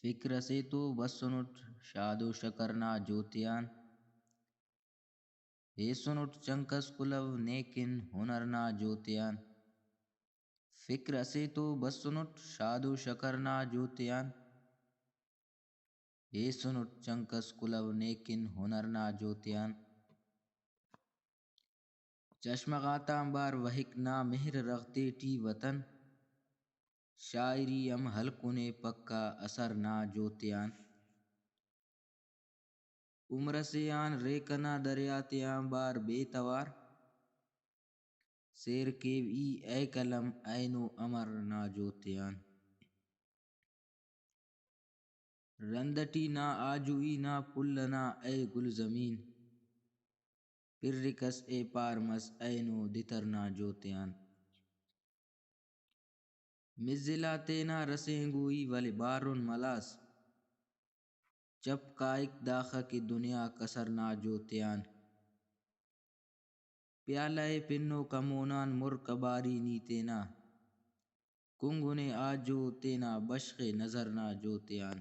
فکر سے تو بس سنٹ شاد و شکرنا جوتیان اے سنٹ چنکس کلو نیکن ہنرنا جوتیان فکر سے تو بس سنٹ شاد و شکرنا جوتیان اے سنٹ چنکس کلو نیکن ہنرنا جوتیان چشم غاتام بار وہک نا مہر رغتے ٹی وطن شاعری ام ہلکنے پکا اثر نا جوتیان عمر سے آن ریکنا دریاتیاں بار بے توار سیر کے ای اے قلم اینو امر نا جوتیان رندٹی نا آجوئی نا پلنا اے گل زمین پررکس اے پارمس اینو دترنا جوتیان مزلا تینا رسیں گوئی ولی بارن ملاس چپ کائک داخا کی دنیا کسرنا جوتیان پیالہ پنو کمونان مر کباری نی تینا کنگنے آجو تینا بشق نظرنا جوتیان